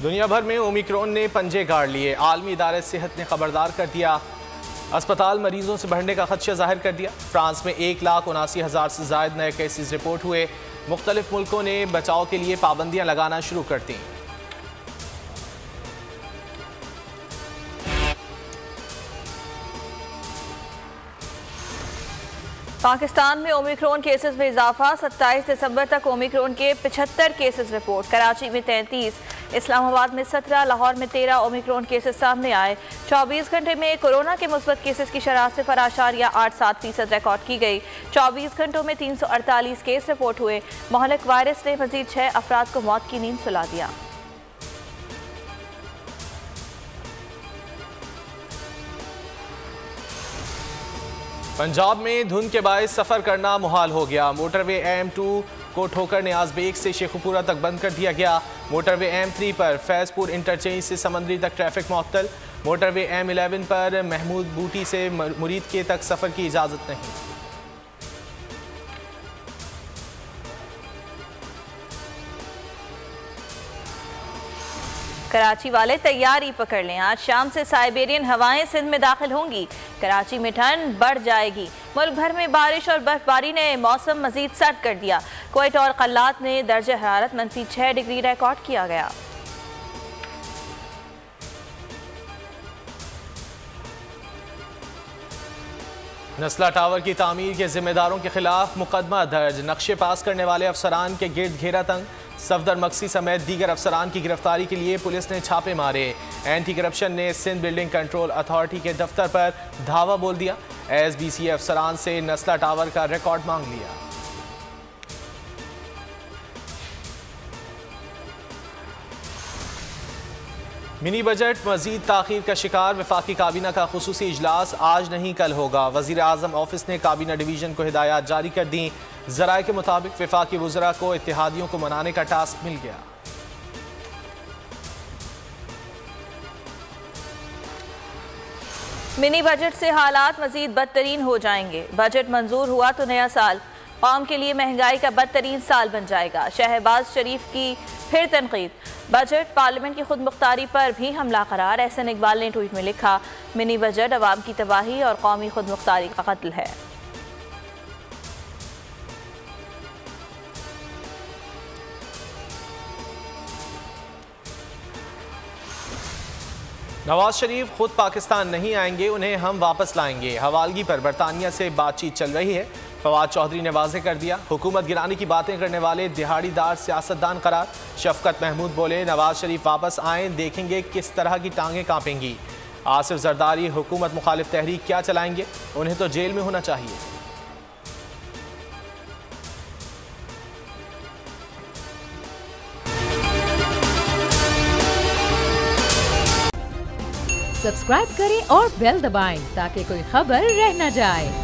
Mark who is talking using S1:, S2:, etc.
S1: दुनिया भर में ओमिक्रॉन ने पंजे गाड़ लिए। आलमी इदारे सेहत ने खबरदार कर दिया। अस्पताल मरीजों से बढ़ने का खदशा जाहिर कर दिया। फ्रांस में 1,79,000 से ज़ायद नए केसेस रिपोर्ट हुए। मुख्तलिफ मुल्कों ने बचाव के लिए पाबंदियां लगाना शुरू कर दी।
S2: पाकिस्तान में ओमिक्रॉन केसेस में इजाफा। 27 दिसंबर तक ओमिक्रॉन के 75 केसेस रिपोर्ट। कराची में 33, इस्लामाबाद में 17, लाहौर में 13 ओमिक्रॉन केसेस सामने आए। 24 घंटे में कोरोना के मुस्बत केसेस की शरह 0.87% रिकॉर्ड की गई। 24 घंटों में 348 केस रिपोर्ट हुए। महलक वायरस ने मजीद 6 अफराद को मौत की नींद सुला दिया।
S1: पंजाब में धुंध के बायस सफ़र करना मुहाल हो गया। मोटरवे M2 को ठोकर नियाज बेग से शेखुपुरा तक बंद कर दिया गया। मोटरवे M3 पर फैजपुर इंटरचेंज से समंदरी तक ट्रैफिक मुअत्तल। मोटरवे M11 पर महमूद बूटी से मुरीद के तक सफ़र की इजाज़त नहीं।
S2: कराची वाले तैयारी पकड़ लें। आज शाम से साइबेरियन हवाएं सिंध में दाखिल होंगी। कराची में ठंड बढ़ जाएगी। मुल्क भर में बारिश और बर्फबारी ने मौसम मजीद सर्द कर दिया। कुवैत और कल्लात में दर्जे हरारत -6 डिग्री रिकॉर्ड किया गया।
S1: नस्ला टावर की तामीर के जिम्मेदारों के खिलाफ मुकदमा दर्ज। नक्शे पास करने वाले अफसरान के गिर्द घेरा तंग। सफदर मक्सी समेत दीगर अफसरान की गिरफ्तारी के लिए पुलिस ने छापे मारे। एंटी करप्शन ने सिंध बिल्डिंग कंट्रोल अथॉरिटी के दफ्तर पर धावा बोल दिया। SBC अफसरान से नस्ला टावर का रिकॉर्ड मांग लिया। मिनी बजट मजीद ताखीर का शिकार। वफाकी काबीना का खुसूसी इजलास आज नहीं कल होगा। वज़ीर आज़म ऑफिस ने काबीना डिवीज़न को हिदायत जारी कर दी। ज़राए के मुताबिक वफाकी वज़रा को इत्तेहादियों को मनाने का टास्क मिल गया।
S2: मिनी बजट से हालात मजीद बदतरीन हो जाएंगे। बजट मंजूर हुआ तो नया साल कौम के लिए महंगाई का बदतरीन साल बन जाएगा। शहबाज शरीफ की फिर तनकीद। बजट पार्लियामेंट की खुद मुख्तारी पर भी हमला करार। एहसन इकबाल ने ट्वीट में लिखा, मिनी बजट अवाम की तबाही और कौमी खुद मुख्तारी का कत्ल है।
S1: नवाज शरीफ खुद पाकिस्तान नहीं आएंगे, उन्हें हम वापस लाएंगे। हवालगी पर बरतानिया से बातचीत चल रही है। फवाद चौधरी ने वाज़ेह कर दिया, हुकूमत गिराने की बातें करने वाले दिहाड़ीदार सियासतदान करार। शफकत महमूद बोले, नवाज शरीफ वापस आएँ, देखेंगे किस तरह की टांगें कांपेंगी। आसिफ जरदारी हुकूमत मुखालिफ तहरीक क्या चलाएंगे, उन्हें तो जेल में होना चाहिए।
S3: सब्सक्राइब करें और बेल दबाएं ताकि कोई खबर रह न जाए।